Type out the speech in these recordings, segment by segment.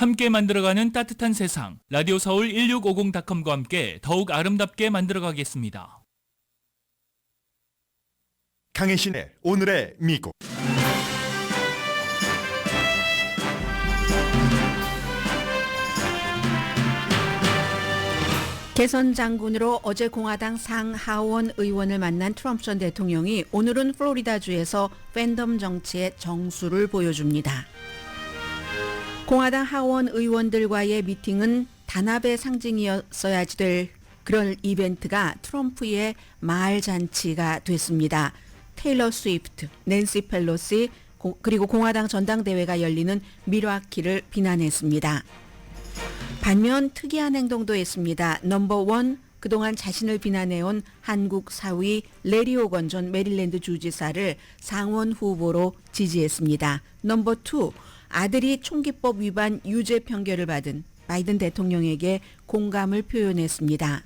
함께 만들어가는 따뜻한 세상, 라디오 서울 1650.com과 함께 더욱 아름답게 만들어가겠습니다. 강혜신의 오늘의 미국. 개선 장군으로 어제 공화당 상하원 의원을 만난 트럼프 전 대통령이 오늘은 플로리다주에서 팬덤 정치의 정수를 보여줍니다. 공화당 하원 의원들과의 미팅은 단합의 상징이었어야지 될 그런 이벤트가 트럼프의 마을 잔치가 됐습니다. 테일러 스위프트, 낸시 펠로시 그리고 공화당 전당대회가 열리는 밀워키를 비난했습니다. 반면 특이한 행동도 했습니다. 넘버 원, 그동안 자신을 비난해온 한국 사위 레리 오건 전 메릴랜드 주지사를 상원 후보로 지지했습니다. 넘버 투, 아들이 총기법 위반 유죄 판결을 받은 바이든 대통령에게 공감을 표현했습니다.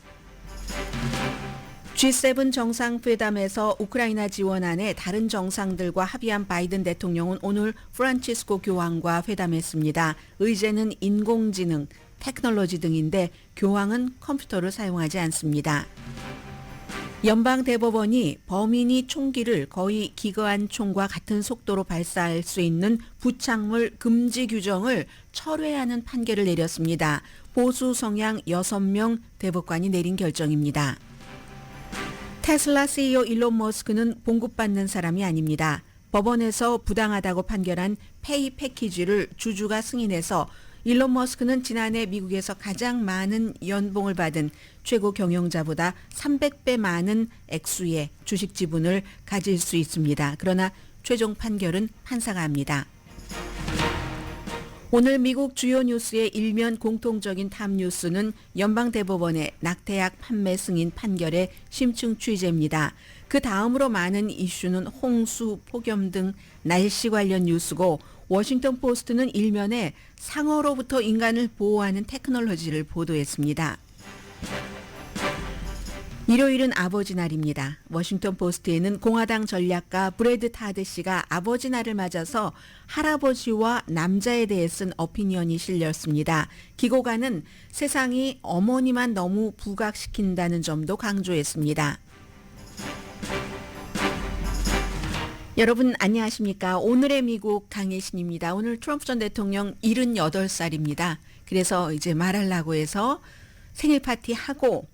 G7 정상회담에서 우크라이나 지원안에 다른 정상들과 합의한 바이든 대통령은 오늘 프란치스코 교황과 회담했습니다. 의제는 인공지능, 테크놀로지 등인데 교황은 컴퓨터를 사용하지 않습니다. 연방대법원이 범인이 총기를 거의 기관총과 같은 속도로 발사할 수 있는 부착물 금지 규정을 철회하는 판결을 내렸습니다. 보수 성향 6명 대법관이 내린 결정입니다. 테슬라 CEO 일론 머스크는 봉급받는 사람이 아닙니다. 법원에서 부당하다고 판결한 페이 패키지를 주주가 승인해서 일론 머스크는 지난해 미국에서 가장 많은 연봉을 받은 최고 경영자보다 300배 많은 액수의 주식 지분을 가질 수 있습니다. 그러나 최종 판결은 판사가 합니다. 오늘 미국 주요 뉴스의 일면 공통적인 탑 뉴스는 연방대법원의 낙태약 판매 승인 판결의 심층 취재입니다. 그 다음으로 많은 이슈는 홍수, 폭염 등 날씨 관련 뉴스고 워싱턴 포스트는 일면에 상어로부터 인간을 보호하는 테크놀로지를 보도했습니다. 일요일은 아버지 날입니다. 워싱턴 포스트에는 공화당 전략가 브래드 타드 씨가 아버지 날을 맞아서 할아버지와 남자에 대해 쓴 어피니언이 실렸습니다. 기고가는 세상이 어머니만 너무 부각시킨다는 점도 강조했습니다. 여러분 안녕하십니까? 오늘의 미국 강혜신입니다. 오늘 트럼프 전 대통령 78살입니다. 그래서 이제 말하려고 해서 생일 파티 하고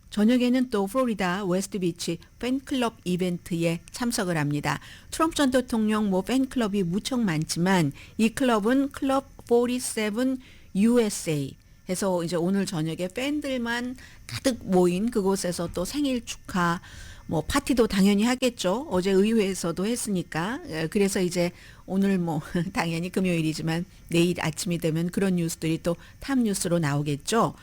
저녁에는 또 플로리다 웨스트비치 팬클럽 이벤트에 참석을 합니다. 트럼프 전 대통령 팬클럽이 무척 많지만 이 클럽은 클럽 47 USA 해서 이제 오늘 저녁에 팬들만 가득 모인 그곳에서 또 생일 축하 파티도 당연히 하겠죠. 어제 의회에서도 했으니까. 그래서 이제 오늘 당연히 금요일이지만 내일 아침이 되면 그런 뉴스들이 또 탑 뉴스로 나오겠죠.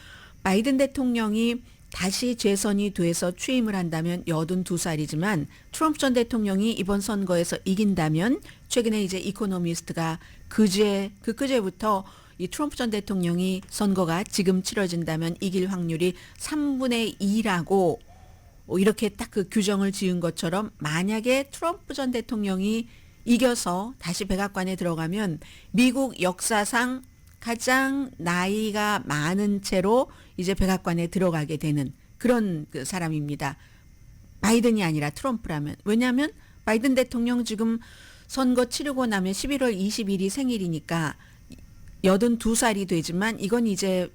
바이든 대통령이 다시 재선이 돼서 취임을 한다면 82살이지만 트럼프 전 대통령이 이번 선거에서 이긴다면 최근에 이제 이코노미스트가 그제부터 이 트럼프 전 대통령이 선거가 지금 치러진다면 이길 확률이 3분의 2라고 이렇게 딱 그 규정을 지은 것처럼 만약에 트럼프 전 대통령이 이겨서 다시 백악관에 들어가면 미국 역사상 가장 나이가 많은 채로 이제 백악관에 들어가게 되는 그런 그 사람입니다. 바이든이 아니라 트럼프라면. 왜냐하면 바이든 대통령 지금 선거 치르고 나면 11월 20일이 생일이니까 82살이 되지만 이건 이제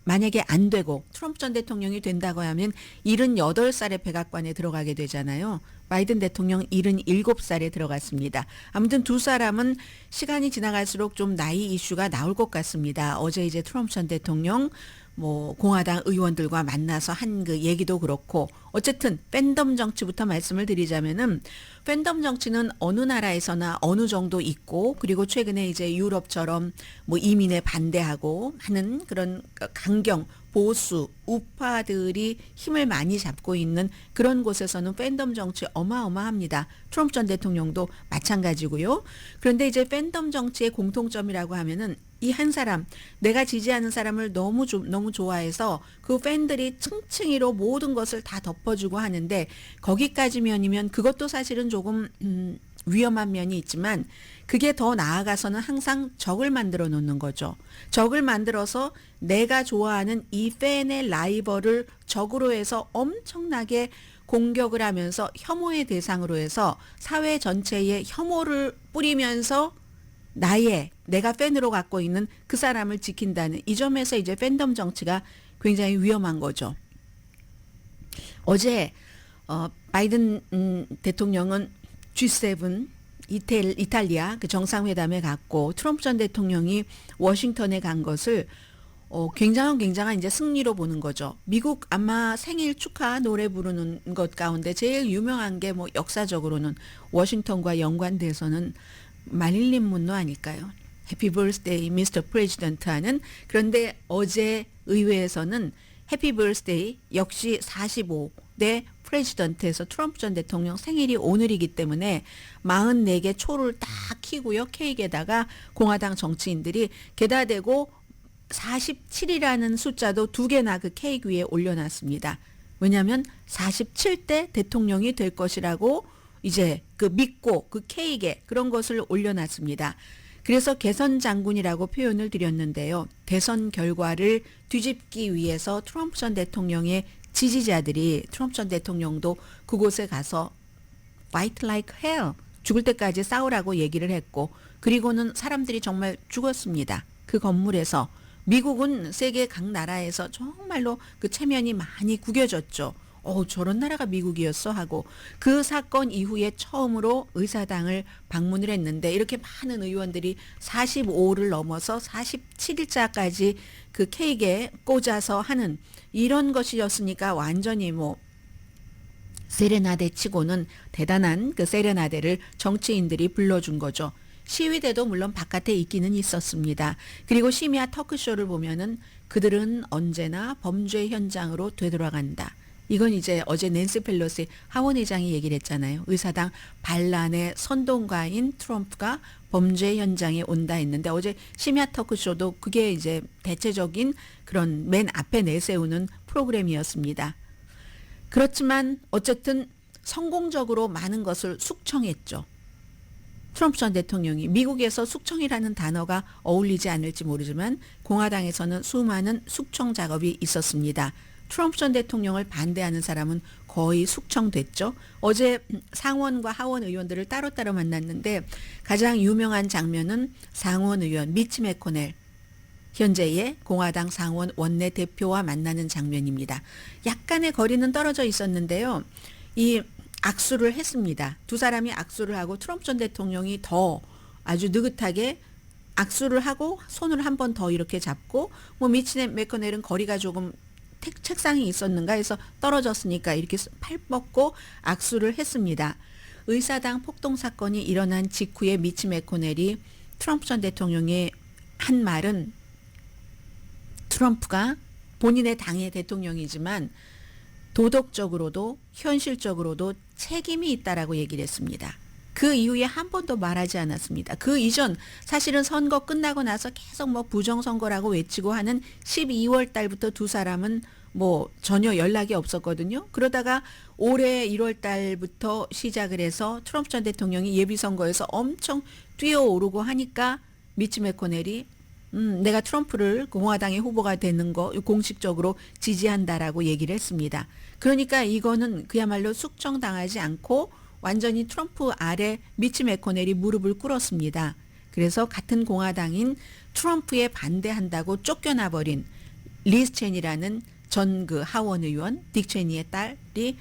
만약에 안 되고 트럼프 전 대통령이 된다고 하면 78살에 백악관에 들어가게 되잖아요. 바이든 대통령 77살에 들어갔습니다. 아무튼 두 사람은 시간이 지나갈수록 좀 나이 이슈가 나올 것 같습니다. 어제 이제 트럼프 전 대통령 공화당 의원들과 만나서 한 그 얘기도 그렇고 어쨌든 팬덤 정치부터 말씀을 드리자면은 팬덤 정치는 어느 나라에서나 어느 정도 있고 그리고 최근에 이제 유럽처럼 이민에 반대하고 하는 그런 강경 보수 우파들이 힘을 많이 잡고 있는 그런 곳에서는 팬덤 정치 어마어마합니다. 트럼프 전 대통령도 마찬가지고요. 그런데 이제 팬덤 정치의 공통점이라고 하면은 이 한 사람, 내가 지지하는 사람을 너무 좋아해서 그 팬들이 층층이로 모든 것을 다 덮어주고 하는데 거기까지면이면 그것도 사실은 조금 위험한 면이 있지만 그게 더 나아가서는 항상 적을 만들어 놓는 거죠. 적을 만들어서 내가 좋아하는 이 팬의 라이벌을 적으로 해서 엄청나게 공격을 하면서 혐오의 대상으로 해서 사회 전체에 혐오를 뿌리면서 내가 팬으로 갖고 있는 그 사람을 지킨다는 이 점에서 이제 팬덤 정치가 굉장히 위험한 거죠. 어제 바이든 대통령은 G7 이탈리아 그 정상회담에 갔고 트럼프 전 대통령이 워싱턴에 간 것을 굉장한 이제 승리로 보는 거죠. 미국 아마 생일 축하 노래 부르는 것 가운데 제일 유명한 게 뭐 역사적으로는 워싱턴과 연관돼서는 마릴린 문로 아닐까요? 해피 버스데이 미스터 프레지던트 하는. 그런데 어제 의회에서는 해피 버스데이 역시 45대 프레지던트에서 트럼프 전 대통령 생일이 오늘이기 때문에 44개 초를 딱 켜고요. 케이크에다가 공화당 정치인들이 게다 대고 47이라는 숫자도 2개나 그 케이크 위에 올려놨습니다. 왜냐하면 47대 대통령이 될 것이라고 이제 그 믿고 그 케이크에 그런 것을 올려놨습니다. 그래서 개선 장군이라고 표현을 드렸는데요. 대선 결과를 뒤집기 위해서 트럼프 전 대통령의 지지자들이 트럼프 전 대통령도 그곳에 가서 fight like hell, 죽을 때까지 싸우라고 얘기를 했고, 그리고는 사람들이 정말 죽었습니다. 그 건물에서. 미국은 세계 각 나라에서 정말로 그 체면이 많이 구겨졌죠. 저런 나라가 미국이었어 하고, 그 사건 이후에 처음으로 의사당을 방문을 했는데 이렇게 많은 의원들이 45를 넘어서 47일자까지 그 케이크에 꽂아서 하는 이런 것이었으니까 완전히 뭐 세레나데 치고는 대단한 그 세레나데를 정치인들이 불러준 거죠. 시위대도 물론 바깥에 있기는 있었습니다. 그리고 심야 터크쇼를 보면은 그들은 언제나 범죄 현장으로 되돌아간다. 이건 이제 어제 낸시 펠로시 하원 의장이 얘기를 했잖아요. 의사당 반란의 선동가인 트럼프가 범죄 현장에 온다 했는데 어제 심야 터크쇼도 그게 이제 대체적인 그런 맨 앞에 내세우는 프로그램이었습니다. 그렇지만 어쨌든 성공적으로 많은 것을 숙청했죠. 트럼프 전 대통령이. 미국에서 숙청이라는 단어가 어울리지 않을지 모르지만 공화당에서는 수많은 숙청 작업이 있었습니다. 트럼프 전 대통령을 반대하는 사람은 거의 숙청됐죠. 어제 상원과 하원 의원들을 따로따로 만났는데 가장 유명한 장면은 상원 의원 미치 매코넬, 현재의 공화당 상원 원내대표와 만나는 장면입니다. 약간의 거리는 떨어져 있었는데요. 이 악수를 했습니다. 두 사람이 악수를 하고 트럼프 전 대통령이 더 아주 느긋하게 악수를 하고 손을 한 번 더 이렇게 잡고 뭐 미치 매코넬은 거리가 조금 책상이 있었는가 해서 떨어졌으니까 이렇게 팔 뻗고 악수를 했습니다. 의사당 폭동 사건이 일어난 직후에 미치 매코넬이 트럼프 전 대통령이 한 말은 트럼프가 본인의 당의 대통령이지만 도덕적으로도 현실적으로도 책임이 있다라고 얘기를 했습니다. 그 이후에 한 번도 말하지 않았습니다. 그 이전 사실은 선거 끝나고 나서 계속 뭐 부정선거라고 외치고 하는 12월 달부터 두 사람은 뭐 전혀 연락이 없었거든요. 그러다가 올해 1월 달부터 시작을 해서 트럼프 전 대통령이 예비선거에서 엄청 뛰어오르고 하니까 미치 매코넬이 내가 트럼프를 공화당의 후보가 되는 거 공식적으로 지지한다라고 얘기를 했습니다. 그러니까 이거는 그야말로 숙청당하지 않고 완전히 트럼프 아래 미치 매코넬이 무릎을 꿇었습니다. 그래서 같은 공화당인 트럼프에 반대한다고 쫓겨나버린 리즈 체니라는 전 그 하원 의원 딕 체니의 딸이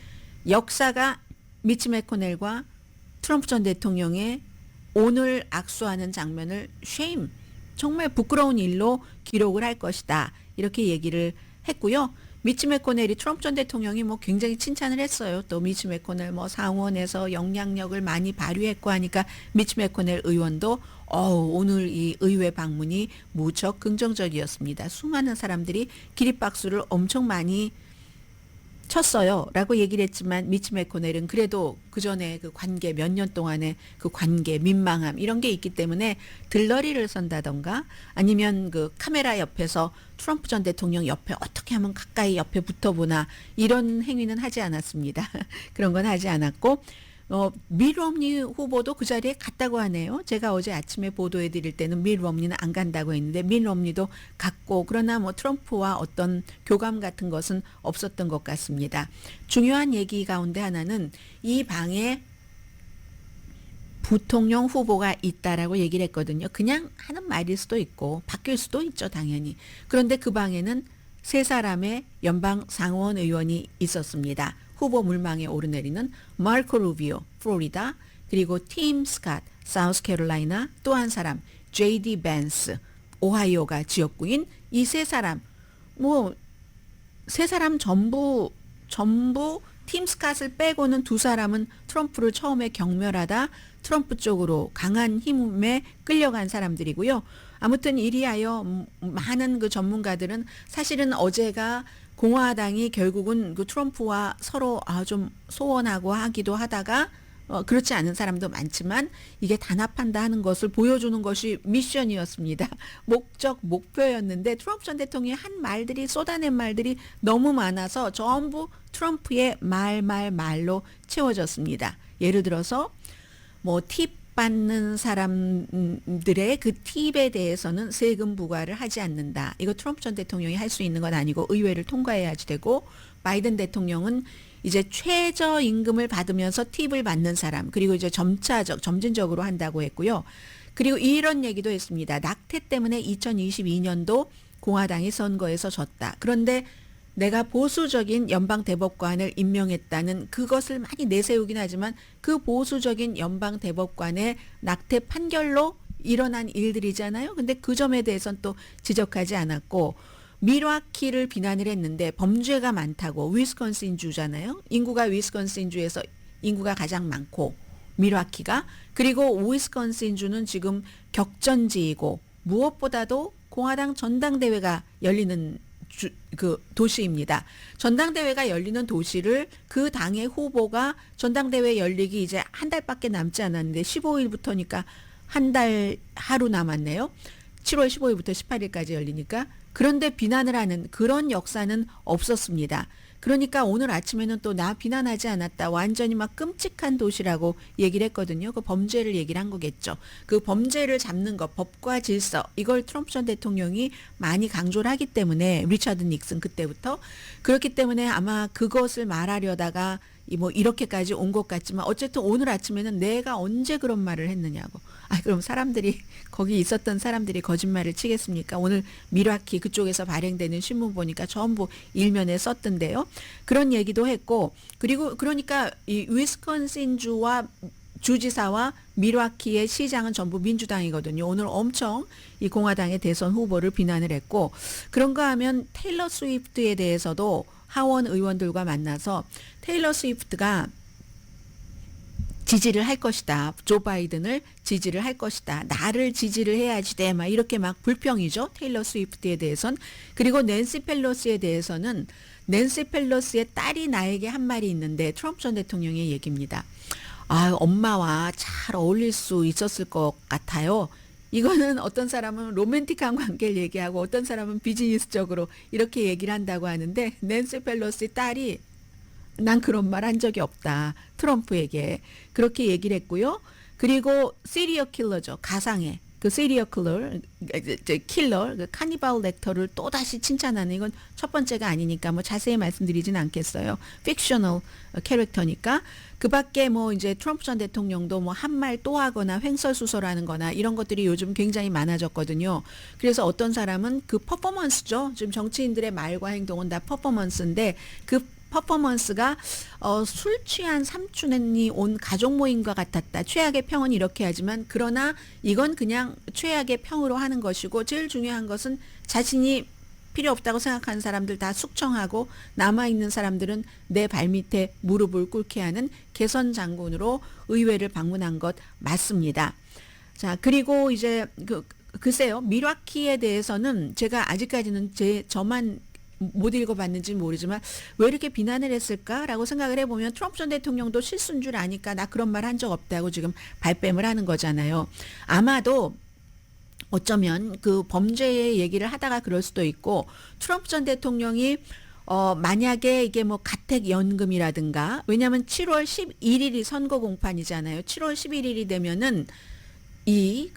역사가 미치 매코넬과 트럼프 전 대통령의 오늘 악수하는 장면을 shame, 정말 부끄러운 일로 기록을 할 것이다. 이렇게 얘기를 했고요. 미치 매코넬이 트럼프 전 대통령이 뭐 굉장히 칭찬을 했어요. 또 미치 매코넬 뭐 상원에서 영향력을 많이 발휘했고 하니까 미치 매코넬 의원도 오늘 이 의회 방문이 무척 긍정적이었습니다. 수많은 사람들이 기립박수를 엄청 많이 쳤어요. 라고 얘기를 했지만 미치 매코넬은 그래도 그 전에 그 관계 몇 년 동안의 그 관계 민망함 이런 게 있기 때문에 들러리를 선다던가 아니면 그 카메라 옆에서 트럼프 전 대통령 옆에 어떻게 하면 가까이 옆에 붙어보나 이런 행위는 하지 않았습니다. 그런 건 하지 않았고 밋 롬니 후보도 그 자리에 갔다고 하네요. 제가 어제 아침에 보도해 드릴 때는 밋 롬니는 안 간다고 했는데 밋 롬니도 갔고, 그러나 뭐 트럼프와 어떤 교감 같은 것은 없었던 것 같습니다. 중요한 얘기 가운데 하나는 이 방에 부통령 후보가 있다라고 얘기를 했거든요. 그냥 하는 말일 수도 있고 바뀔 수도 있죠, 당연히. 그런데 그 방에는 세 사람의 연방 상원 의원이 있었습니다. 후보 물망에 오르내리는 마르코 루비오, 플로리다, 그리고 팀 스캇, 사우스캐롤라이나, 또 한 사람 JD 벤스, 오하이오가 지역구인 이 세 사람, 뭐 세 사람 전부 팀 스캇을 빼고는 두 사람은 트럼프를 처음에 경멸하다 트럼프 쪽으로 강한 힘에 끌려간 사람들이고요. 아무튼 이리하여 많은 그 전문가들은 사실은 어제가 공화당이 결국은 그 트럼프와 서로 좀 소원하고 하기도 하다가 그렇지 않은 사람도 많지만 이게 단합한다 하는 것을 보여주는 것이 미션이었습니다. 목표였는데 트럼프 전 대통령이 한 말들이, 쏟아낸 말들이 너무 많아서 전부 트럼프의 말로 채워졌습니다. 예를 들어서 뭐 팁 받는 사람들의 그 팁에 대해서는 세금 부과를 하지 않는다. 이거 트럼프 전 대통령이 할 수 있는 건 아니고 의회를 통과해야지 되고, 바이든 대통령은 이제 최저임금을 받으면서 팁을 받는 사람, 그리고 이제 점진적으로 한다고 했고요. 그리고 이런 얘기도 했습니다. 낙태 때문에 2022년도 공화당이 선거에서 졌다. 그런데 내가 보수적인 연방 대법관을 임명했다는 그것을 많이 내세우긴 하지만 그 보수적인 연방 대법관의 낙태 판결로 일어난 일들이잖아요. 근데 그 점에 대해서는 또 지적하지 않았고, 밀와키를 비난을 했는데 범죄가 많다고, 위스콘신 주잖아요. 인구가 위스콘신 주에서 인구가 가장 많고 밀와키가, 그리고 위스콘신 주는 지금 격전지이고 무엇보다도 공화당 전당대회가 열리는 그 도시입니다. 전당대회가 열리는 도시를 그 당의 후보가 전당대회 열리기 이제 한 달밖에 남지 않았는데 15일부터니까 한 달 하루 남았네요. 7월 15일부터 18일까지 열리니까. 그런데 비난을 하는 그런 역사는 없었습니다. 그러니까 오늘 아침에는 또 나 비난하지 않았다, 완전히 막 끔찍한 도시라고 얘기를 했거든요. 그 범죄를 얘기를 한 거겠죠. 그 범죄를 잡는 것, 법과 질서, 이걸 트럼프 전 대통령이 많이 강조를 하기 때문에, 리처드 닉슨 그때부터, 그렇기 때문에 아마 그것을 말하려다가 뭐 이렇게까지 온 것 같지만, 어쨌든 오늘 아침에는 내가 언제 그런 말을 했느냐고. 그럼 사람들이, 거기 있었던 사람들이 거짓말을 치겠습니까? 오늘 밀와키 그쪽에서 발행되는 신문 보니까 전부 일면에 썼던데요. 그런 얘기도 했고, 그리고 그러니까 이 위스콘신주와 주지사와 밀와키의 시장은 전부 민주당이거든요. 오늘 엄청 이 공화당의 대선 후보를 비난을 했고, 그런가 하면 테일러 스위프트에 대해서도 하원 의원들과 만나서 테일러 스위프트가 지지를 할 것이다. 조 바이든을 지지를 할 것이다. 나를 지지를 해야지 돼. 막 이렇게 막 불평이죠. 테일러 스위프트에 대해선. 그리고 낸시 펠로시에 대해서는, 낸시 펠로시의 딸이 나에게 한 말이 있는데, 트럼프 전 대통령의 얘기입니다. 엄마와 잘 어울릴 수 있었을 것 같아요. 이거는 어떤 사람은 로맨틱한 관계를 얘기하고 어떤 사람은 비즈니스적으로 이렇게 얘기를 한다고 하는데, 낸시 펠로시 딸이 난 그런 말 한 적이 없다. 트럼프에게. 그렇게 얘기를 했고요. 그리고 시리어 킬러죠. 가상의 그 시리어 킬러, 그 카니발 렉터를 또다시 칭찬하는, 이건 첫 번째가 아니니까 뭐 자세히 말씀드리진 않겠어요. 픽셔널 캐릭터니까. 그 밖에 뭐 이제 트럼프 전 대통령도 뭐 한 말 또 하거나 횡설수설하는 거나 이런 것들이 요즘 굉장히 많아졌거든요. 그래서 어떤 사람은 그 퍼포먼스죠. 지금 정치인들의 말과 행동은 다 퍼포먼스인데, 그 퍼포먼스가 술 취한 삼촌이 온 가족 모임과 같았다. 최악의 평은 이렇게 하지만, 그러나 이건 그냥 최악의 평으로 하는 것이고, 제일 중요한 것은 자신이 필요 없다고 생각하는 사람들 다 숙청하고 남아있는 사람들은 내 발밑에 무릎을 꿇게 하는 개선 장군으로 의회를 방문한 것 맞습니다. 자, 그리고 이제 글쎄요, 밀와키에 대해서는 제가 아직까지는 저만 못 읽어봤는지 모르지만 왜 이렇게 비난을 했을까라고 생각을 해보면, 트럼프 전 대통령도 실수인 줄 아니까 나 그런 말 한 적 없다고 지금 발뺌을 하는 거잖아요. 아마도 어쩌면 그 범죄의 얘기를 하다가 그럴 수도 있고, 트럼프 전 대통령이 만약에 이게 뭐 가택연금이라든가, 왜냐하면 7월 11일이 선거 공판이잖아요. 7월 11일이 되면은 이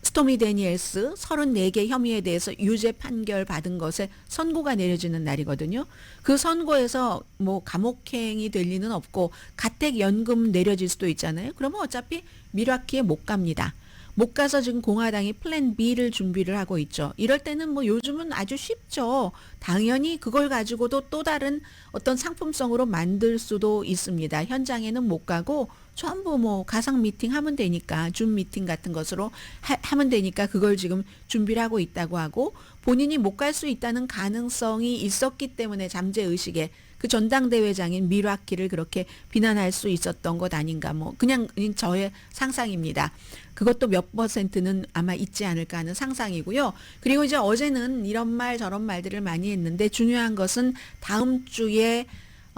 스토미 데니엘스 34개 혐의에 대해서 유죄 판결 받은 것에 선고가 내려지는 날이거든요. 그 선고에서 뭐 감옥행이 될 리는 없고 가택연금 내려질 수도 있잖아요. 그러면 어차피 미라키에 못 갑니다. 못 가서 지금 공화당이 플랜 B를 준비를 하고 있죠. 이럴 때는 뭐 요즘은 아주 쉽죠. 당연히 그걸 가지고도 또 다른 어떤 상품성으로 만들 수도 있습니다. 현장에는 못 가고 전부 뭐 가상 미팅 하면 되니까, 줌 미팅 같은 것으로 하면 되니까 그걸 지금 준비를 하고 있다고 하고, 본인이 못 갈 수 있다는 가능성이 있었기 때문에 잠재의식에 그 전당대회장인 미라키를 그렇게 비난할 수 있었던 것 아닌가, 뭐 그냥 저의 상상입니다. 그것도 몇 %는 아마 있지 않을까 하는 상상이고요. 그리고 이제 어제는 이런 말 저런 말들을 많이 했는데, 중요한 것은 다음 주에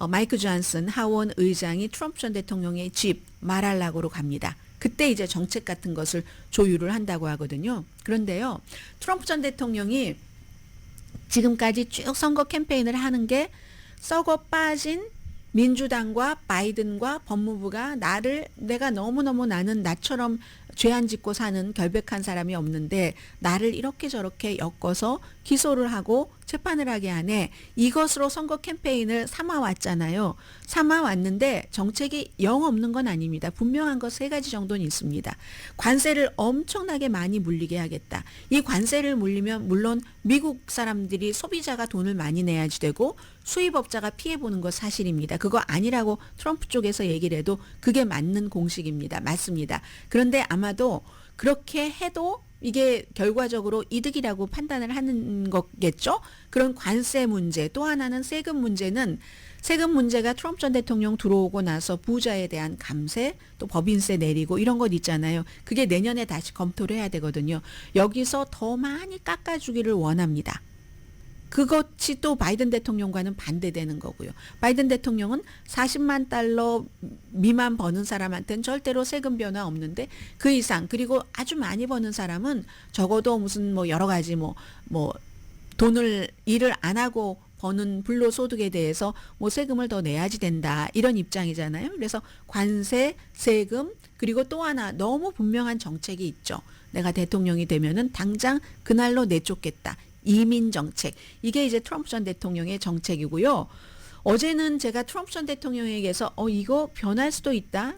마이크 존슨 하원 의장이 트럼프 전 대통령의 집 마랄라고로 갑니다. 그때 이제 정책 같은 것을 조율을 한다고 하거든요. 그런데요, 트럼프 전 대통령이 지금까지 쭉 선거 캠페인을 하는 게 썩어 빠진 민주당과 바이든과 법무부가 내가 너무너무 나는 나처럼 죄 안 짓고 사는 결백한 사람이 없는데 나를 이렇게 저렇게 엮어서 기소를 하고 재판을 하게 하네. 이것으로 선거 캠페인을 삼아왔잖아요. 삼아왔는데 정책이 영 없는 건 아닙니다. 분명한 것 3가지 정도는 있습니다. 관세를 엄청나게 많이 물리게 하겠다. 이 관세를 물리면 물론 미국 사람들이, 소비자가 돈을 많이 내야지 되고 수입업자가 피해보는 것 사실입니다. 그거 아니라고 트럼프 쪽에서 얘기를 해도 그게 맞는 공식입니다. 맞습니다. 그런데 아마도 그렇게 해도 이게 결과적으로 이득이라고 판단을 하는 거겠죠. 그런 관세 문제, 또 하나는 세금 문제는, 세금 문제가 트럼프 전 대통령 들어오고 나서 부자에 대한 감세, 또 법인세 내리고 이런 것 있잖아요. 그게 내년에 다시 검토를 해야 되거든요. 여기서 더 많이 깎아주기를 원합니다. 그것이 또 바이든 대통령과는 반대되는 거고요. 바이든 대통령은 40만 달러 미만 버는 사람한테는 절대로 세금 변화 없는데, 그 이상, 그리고 아주 많이 버는 사람은 적어도 무슨 뭐 여러 가지 뭐 일을 안 하고 버는 불로소득에 대해서 뭐 세금을 더 내야지 된다, 이런 입장이잖아요. 그래서 관세, 세금, 그리고 또 하나 너무 분명한 정책이 있죠. 내가 대통령이 되면은 당장 그날로 내쫓겠다. 이민 정책. 이게 이제 트럼프 전 대통령의 정책이고요. 어제는 제가 트럼프 전 대통령에게서 이거 변할 수도 있다.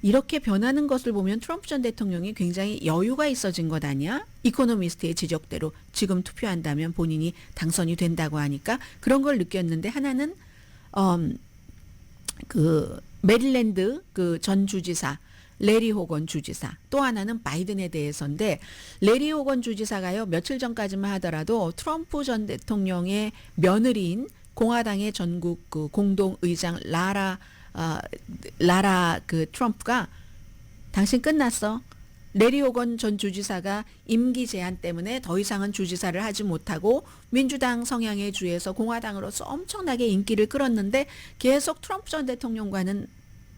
이렇게 변하는 것을 보면 트럼프 전 대통령이 굉장히 여유가 있어진 것 아니야? 이코노미스트의 지적대로 지금 투표한다면 본인이 당선이 된다고 하니까 그런 걸 느꼈는데, 하나는 그 메릴랜드 그 전 주지사 레리 호건 주지사, 또 하나는 바이든에 대해서인데, 레리 호건 주지사가요, 며칠 전까지만 하더라도 트럼프 전 대통령의 며느리인 공화당의 전국 그 공동의장 라라 그 트럼프가 당신 끝났어. 레리 호건 전 주지사가 임기 제한 때문에 더 이상은 주지사를 하지 못하고 민주당 성향의 주에서 공화당으로서 엄청나게 인기를 끌었는데 계속 트럼프 전 대통령과는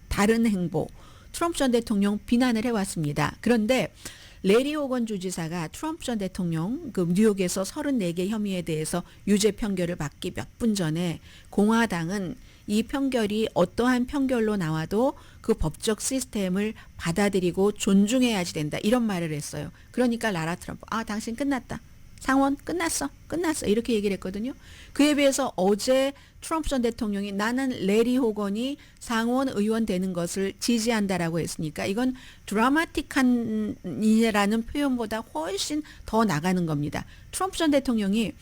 다른 행보, 트럼프 전 대통령 비난을 해왔습니다. 그런데 레리 호건 주지사가 트럼프 전 대통령 그 뉴욕에서 34개 혐의에 대해서 유죄 판결을 받기 몇 분 전에 공화당은 이 판결이 어떠한 판결로 나와도 그 법적 시스템을 받아들이고 존중해야지 된다, 이런 말을 했어요. 그러니까 라라 트럼프, 당신 끝났다. 상원 끝났어. 이렇게 얘기를 했거든요. 그에 비해서 어제 트럼프 전 대통령이 나는 레리 호건이 상원 의원 되는 것을 지지한다라고 했으니까 이건 드라마틱한이라는 표현보다 훨씬 더 나가는 겁니다. 트럼프 전 대통령이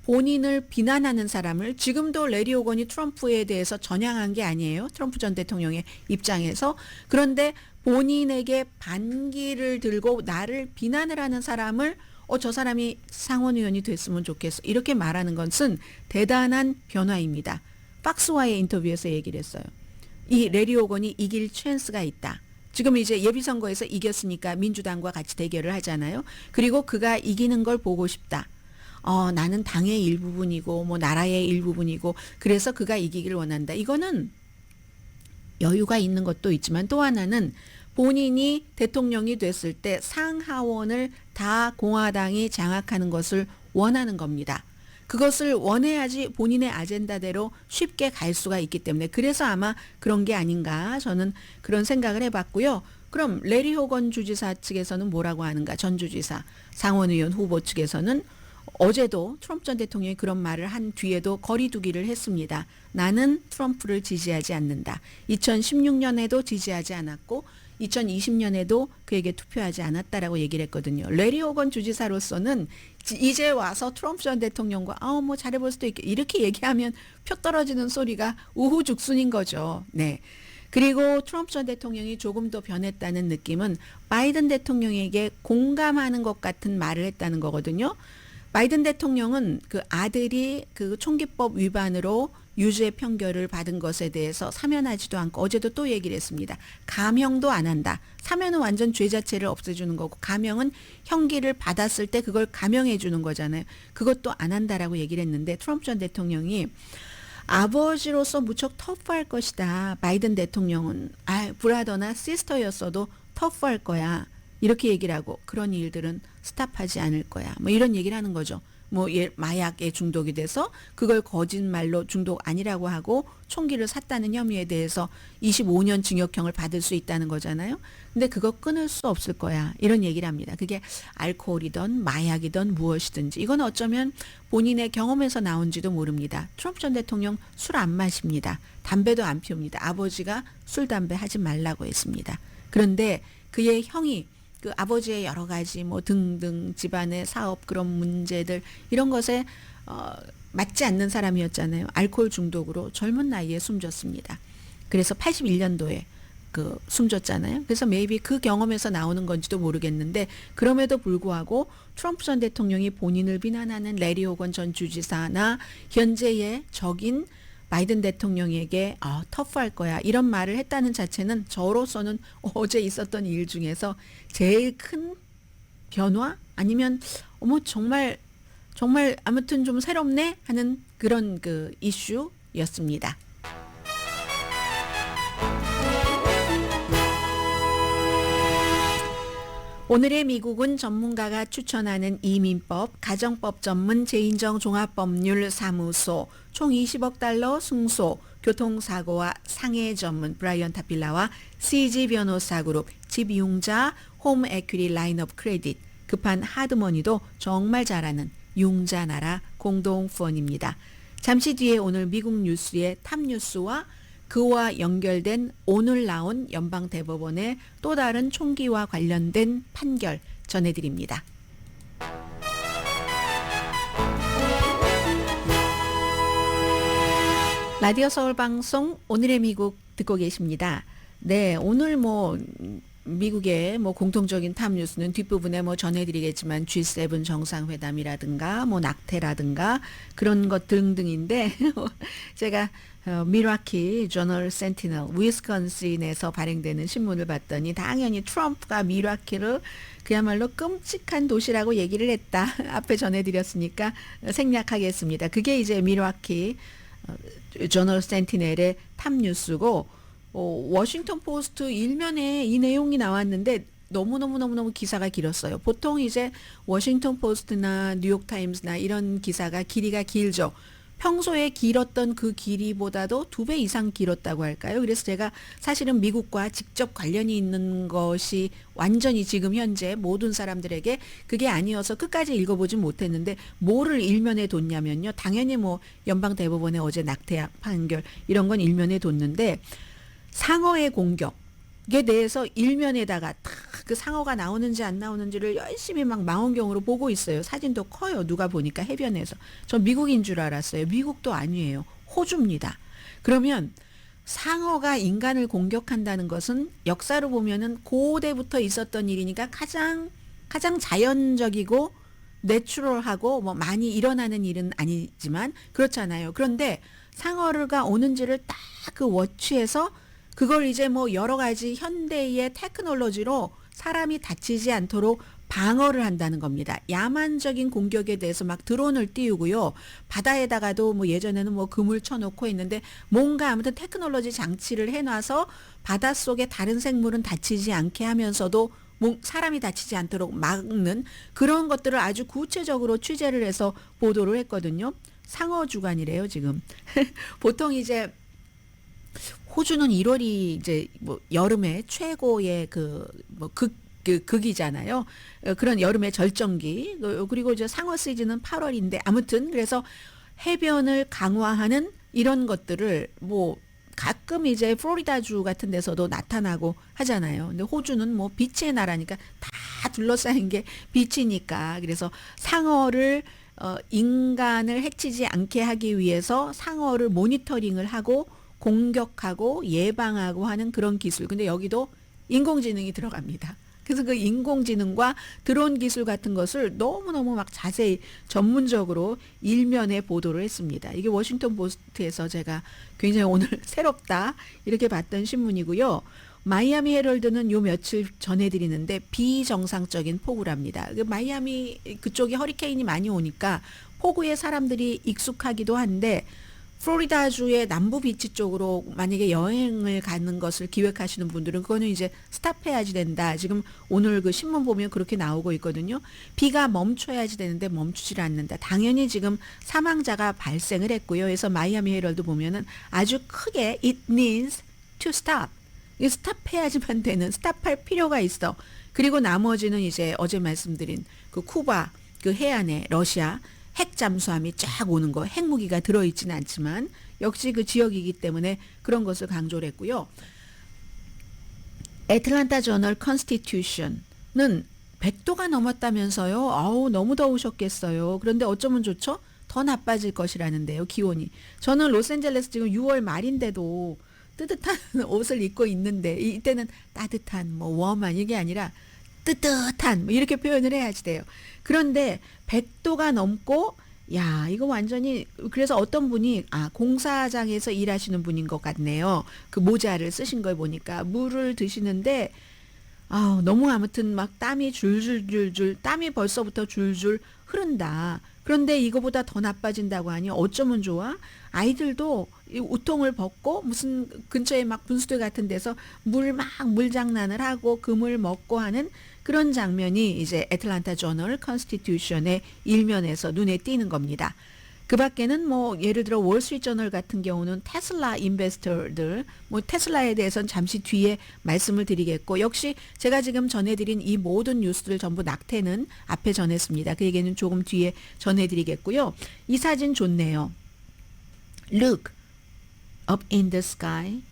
본인을 비난하는 사람을, 지금도 레리 호건이 트럼프에 대해서 전향한 게 아니에요. 트럼프 전 대통령의 입장에서. 그런데 본인에게 반기를 들고 나를 비난을 하는 사람을 저 사람이 상원 의원이 됐으면 좋겠어, 이렇게 말하는 것은 대단한 변화입니다. 박스와의 인터뷰에서 얘기를 했어요. 이 레리 호건이 이길 찬스가 있다. 지금 이제 예비선거에서 이겼으니까 민주당과 같이 대결을 하잖아요. 그리고 그가 이기는 걸 보고 싶다. 나는 당의 일부분이고 뭐 나라의 일부분이고 그래서 그가 이기기를 원한다. 이거는 여유가 있는 것도 있지만, 또 하나는 본인이 대통령이 됐을 때 상하원을 다 공화당이 장악하는 것을 원하는 겁니다. 그것을 원해야지 본인의 아젠다대로 쉽게 갈 수가 있기 때문에 그래서 아마 그런 게 아닌가 저는 그런 생각을 해봤고요. 그럼 레리 호건 주지사 측에서는 뭐라고 하는가? 전 주지사, 상원의원 후보 측에서는 어제도 트럼프 전 대통령이 그런 말을 한 뒤에도 거리두기를 했습니다. 나는 트럼프를 지지하지 않는다. 2016년에도 지지하지 않았고 2020년에도 그에게 투표하지 않았다라고 얘기를 했거든요. 레리 호건 주지사로서는 이제 와서 트럼프 전 대통령과 뭐 잘해볼 수도 있겠 이렇게 얘기하면 표 떨어지는 소리가 우후죽순인 거죠. 네. 그리고 트럼프 전 대통령이 조금 더 변했다는 느낌은 바이든 대통령에게 공감하는 것 같은 말을 했다는 거거든요. 바이든 대통령은 그 아들이 그 총기법 위반으로 유죄 판결을 받은 것에 대해서 사면하지도 않고 어제도 또 얘기를 했습니다. 감형도 안 한다. 사면은 완전 죄 자체를 없애주는 거고 감형은 형기를 받았을 때 그걸 감형해 주는 거잖아요. 그것도 안 한다라고 얘기를 했는데 트럼프 전 대통령이 아버지로서 무척 터프할 것이다. 바이든 대통령은 브라더나 시스터였어도 터프할 거야. 이렇게 얘기를 하고 그런 일들은 스탑하지 않을 거야. 뭐 이런 얘기를 하는 거죠. 뭐 마약에 중독이 돼서 그걸 거짓말로 중독 아니라고 하고 총기를 샀다는 혐의에 대해서 25년 징역형을 받을 수 있다는 거잖아요. 근데 그거 끊을 수 없을 거야. 이런 얘기를 합니다. 그게 알코올이든 마약이든 무엇이든지 이건 어쩌면 본인의 경험에서 나온지도 모릅니다. 트럼프 전 대통령 술 안 마십니다. 담배도 안 피웁니다. 아버지가 술, 담배 하지 말라고 했습니다. 그런데 그의 형이 그 아버지의 여러 가지 뭐 등등 집안의 사업 그런 문제들 이런 것에 맞지 않는 사람이었잖아요. 알코올 중독으로 젊은 나이에 숨졌습니다. 그래서 81년도에 그 숨졌잖아요. 그래서 maybe 그 경험에서 나오는 건지도 모르겠는데 그럼에도 불구하고 트럼프 전 대통령이 본인을 비난하는 레리 호건 전 주지사나 현재의 적인 바이든 대통령에게 터프할 거야 이런 말을 했다는 자체는 저로서는 어제 있었던 일 중에서 제일 큰 변화 아니면 정말 아무튼 좀 새롭네 하는 그런 그 이슈였습니다. 오늘의 미국은 전문가가 추천하는 이민법, 가정법 전문 재인정 종합법률 사무소, 총 20억 달러 승소, 교통사고와 상해 전문 브라이언 타필라와 CG 변호사 그룹, 집융자 홈 에퀴리 라인업 크레딧, 급한 하드머니도 정말 잘하는 융자나라 공동후원입니다. 잠시 뒤에 오늘 미국 뉴스의 탑뉴스와 그와 연결된 오늘 나온 연방대법원의 또 다른 총기와 관련된 판결 전해드립니다. 라디오 서울 방송 오늘의 미국 듣고 계십니다. 네, 오늘 미국의 공통적인 탑 뉴스는 뒷부분에 전해드리겠지만 G7 정상회담이라든가 낙태라든가 그런 것 등등인데 제가 미라키 저널 센티널 위스콘신에서 발행되는 신문을 봤더니 당연히 트럼프가 미라키를 그야말로 끔찍한 도시라고 얘기를 했다. 앞에 전해드렸으니까 생략하겠습니다. 그게 이제 미라키 저널 센티넬의 탑 뉴스고 워싱턴 포스트 일면에 이 내용이 나왔는데 너무 기사가 길었어요. 보통 이제 워싱턴 포스트나 뉴욕 타임스나 이런 기사가 길이가 길죠. 평소에 길었던 그 길이보다도 2배 이상 길었다고 할까요? 그래서 제가 사실은 미국과 직접 관련이 있는 것이 완전히 지금 현재 모든 사람들에게 그게 아니어서 끝까지 읽어보진 못했는데 뭐를 일면에 뒀냐면요. 당연히 연방대법원의 어제 낙태 판결 이런 건 일면에 뒀는데 상어의 공격에 대해서 일면에다가 딱 그 상어가 나오는지 안 나오는지를 열심히 망원경으로 보고 있어요. 사진도 커요. 누가 보니까 해변에서. 저 미국인 줄 알았어요. 미국도 아니에요. 호주입니다. 그러면 상어가 인간을 공격한다는 것은 역사로 보면은 고대부터 있었던 일이니까 가장 자연적이고 내추럴하고 많이 일어나는 일은 아니지만 그렇잖아요. 그런데 상어가 오는지를 딱 그 워치해서 그걸 이제 여러 가지 현대의 테크놀로지로 사람이 다치지 않도록 방어를 한다는 겁니다. 야만적인 공격에 대해서 드론을 띄우고요. 바다에다가도 예전에는 그물 쳐놓고 했는데 뭔가 아무튼 테크놀로지 장치를 해놔서 바닷속에 다른 생물은 다치지 않게 하면서도 사람이 다치지 않도록 막는 그런 것들을 아주 구체적으로 취재를 해서 보도를 했거든요. 상어 주간이래요, 지금. 보통 이제 호주는 1월이 이제 뭐 여름에 최고의 극이잖아요. 그런 여름의 절정기. 그리고 이제 상어 시즌은 8월인데 아무튼 그래서 해변을 강화하는 이런 것들을 뭐 가끔 이제 플로리다주 같은 데서도 나타나고 하잖아요. 근데 호주는 뭐 빛의 나라니까 다 둘러싸인 게 빛이니까 그래서 상어를 인간을 해치지 않게 하기 위해서 상어를 모니터링을 하고 공격하고 예방하고 하는 그런 기술. 근데 여기도 인공지능이 들어갑니다. 그래서 그 인공지능과 드론 기술 같은 것을 너무너무 막 자세히 전문적으로 일면에 보도를 했습니다. 이게 워싱턴 포스트에서 제가 굉장히 오늘 새롭다 이렇게 봤던 신문이고요. 마이애미 헤럴드는 요 며칠 전해드리는데 비정상적인 폭우랍니다. 마이애미 그쪽이 허리케인이 많이 오니까 폭우에 사람들이 익숙하기도 한데 플로리다주의 남부 비치 쪽으로 만약에 여행을 가는 것을 기획하시는 분들은 그거는 이제 스탑해야지 된다. 지금 오늘 그 신문 보면 그렇게 나오고 있거든요. 비가 멈춰야지 되는데 멈추질 않는다. 당연히 지금 사망자가 발생을 했고요. 그래서 마이애미 헤럴드 보면은 아주 크게 it needs to stop. 스탑해야지만 되는 스탑할 필요가 있어. 그리고 나머지는 이제 어제 말씀드린 그 쿠바 그 해안에 러시아 핵 잠수함이 쫙 오는 거 핵무기가 들어있지는 않지만 역시 그 지역이기 때문에 그런 것을 강조를 했고요. 애틀란타 저널 컨스티튜션은 100도가 넘었다면서요. 아우 너무 더우셨겠어요. 그런데 어쩌면 좋죠? 더 나빠질 것이라는데요. 기온이. 저는 로스앤젤레스 지금 6월 말인데도 뜨뜻한 옷을 입고 있는데 이때는 따뜻한 뭐 웜한 이게 아니라 뜨뜻한 뭐 이렇게 표현을 해야지 돼요. 그런데 100도가 넘고 야 이거 완전히 그래서 어떤 분이 공사장에서 일하시는 분인 것 같네요. 그 모자를 쓰신 걸 보니까 물을 드시는데 너무 아무튼 막 땀이 줄줄줄줄 땀이 벌써부터 줄줄 흐른다. 그런데 이거보다 더 나빠진다고 하니 어쩌면 좋아? 아이들도 이 우통을 벗고 무슨 근처에 막 분수대 같은 데서 물장난을 하고 금을 먹고 하는 그런 장면이 이제 애틀란타 저널 컨스티튜션의 일면에서 눈에 띄는 겁니다. 그 밖에는 뭐 예를 들어 월스트리트 저널 같은 경우는 테슬라 인베스터들 뭐 테슬라에 대해서는 잠시 뒤에 말씀을 드리겠고 역시 제가 지금 전해드린 이 모든 뉴스들 전부 낙태는 앞에 전했습니다. 그 얘기는 조금 뒤에 전해드리겠고요. 이 사진 좋네요. Look up in the sky.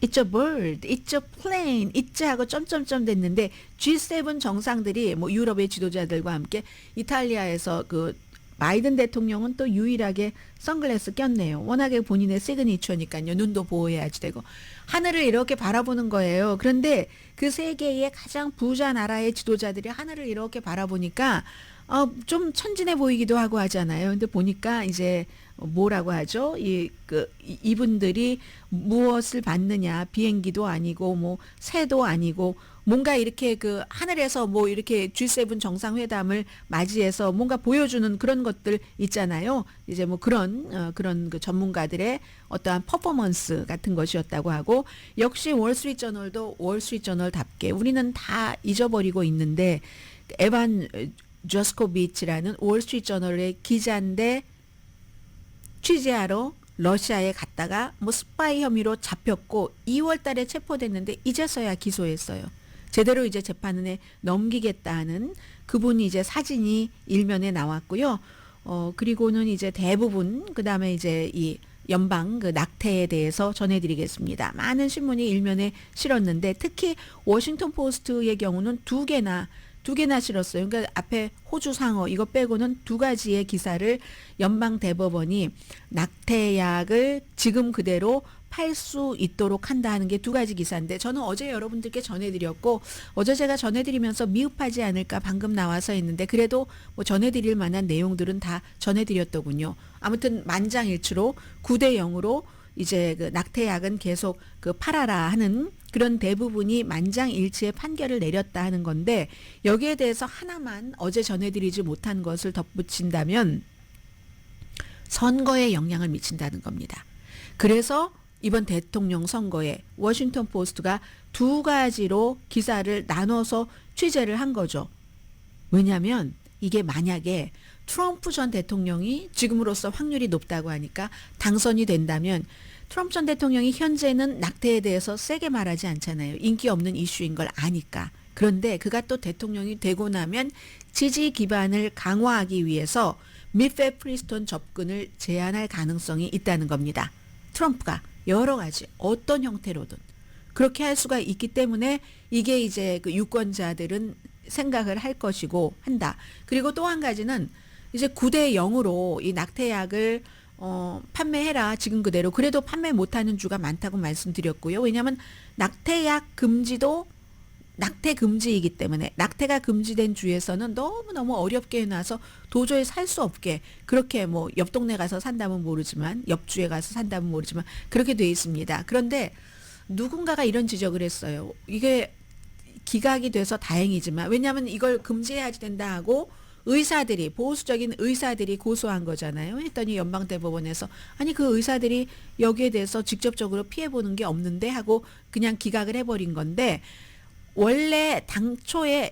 It's a bird, it's a plane, it's 하고 점점점 됐는데 G7 정상들이 뭐 유럽의 지도자들과 함께 이탈리아에서 그 바이든 대통령은 또 유일하게 선글라스 꼈네요. 워낙에 본인의 시그니처니까요. 눈도 보호해야지 되고. 하늘을 이렇게 바라보는 거예요. 그런데 그 세계의 가장 부자 나라의 지도자들이 하늘을 이렇게 바라보니까 좀 천진해 보이기도 하고 하잖아요. 근데 보니까 이제 뭐라고 하죠? 이분들이 무엇을 받느냐? 비행기도 아니고 뭐 새도 아니고 뭔가 이렇게 그 하늘에서 뭐 이렇게 G7 정상회담을 맞이해서 뭔가 보여주는 그런 것들 있잖아요. 이제 뭐 그런 그 전문가들의 어떠한 퍼포먼스 같은 것이었다고 하고 역시 월스트리트 저널도 월스트리트 저널답게 우리는 다 잊어버리고 있는데 에반 조스코비치라는 월스트리트 저널의 기자인데 취재하러 러시아에 갔다가 뭐 스파이 혐의로 잡혔고 2월 달에 체포됐는데 이제서야 기소했어요. 제대로 이제 재판에 넘기겠다는 그분이 이제 사진이 일면에 나왔고요. 그리고는 이제 대부분 그다음에 이제 이 연방 그 낙태에 대해서 전해드리겠습니다. 많은 신문이 일면에 실었는데 특히 워싱턴 포스트의 경우는 두 개나 실었어요. 그러니까 앞에 호주 상어 이거 빼고는 두 가지의 기사를 연방 대법원이 낙태약을 지금 그대로 팔 수 있도록 한다 하는 게 두 가지 기사인데 저는 어제 여러분들께 전해드렸고 어제 제가 전해드리면서 미흡하지 않을까 방금 나와서 했는데 그래도 뭐 전해드릴 만한 내용들은 다 전해드렸더군요. 아무튼 만장일치로 9대 0으로 이제 그 낙태약은 계속 그 팔아라 하는 그런 대부분이 만장일치의 판결을 내렸다 하는 건데 여기에 대해서 하나만 어제 전해드리지 못한 것을 덧붙인다면 선거에 영향을 미친다는 겁니다. 그래서 이번 대통령 선거에 워싱턴 포스트가 두 가지로 기사를 나눠서 취재를 한 거죠. 왜냐하면 이게 만약에 트럼프 전 대통령이 지금으로서 확률이 높다고 하니까 당선이 된다면 트럼프 전 대통령이 현재는 낙태에 대해서 세게 말하지 않잖아요. 인기 없는 이슈인 걸 아니까. 그런데 그가 또 대통령이 되고 나면 지지 기반을 강화하기 위해서 미페프리스톤 접근을 제한할 가능성이 있다는 겁니다. 트럼프가 여러 가지 어떤 형태로든 그렇게 할 수가 있기 때문에 이게 이제 그 유권자들은 생각을 할 것이고 한다. 그리고 또 한 가지는 이제 9대 0으로 이 낙태약을 판매해라 지금 그대로. 그래도 판매 못하는 주가 많다고 말씀드렸고요. 왜냐하면 낙태약 금지도 낙태 금지이기 때문에 낙태가 금지된 주에서는 너무너무 어렵게 해놔서 도저히 살 수 없게 그렇게 뭐 옆 동네 가서 산다면 모르지만 옆주에 가서 산다면 모르지만 그렇게 돼 있습니다. 그런데 누군가가 이런 지적을 했어요. 이게 기각이 돼서 다행이지만 왜냐하면 이걸 금지해야 된다 하고 의사들이 보수적인 의사들이 고소한 거잖아요. 했더니 연방대법원에서 아니 그 의사들이 여기에 대해서 직접적으로 피해보는 게 없는데 하고 그냥 기각을 해버린 건데 원래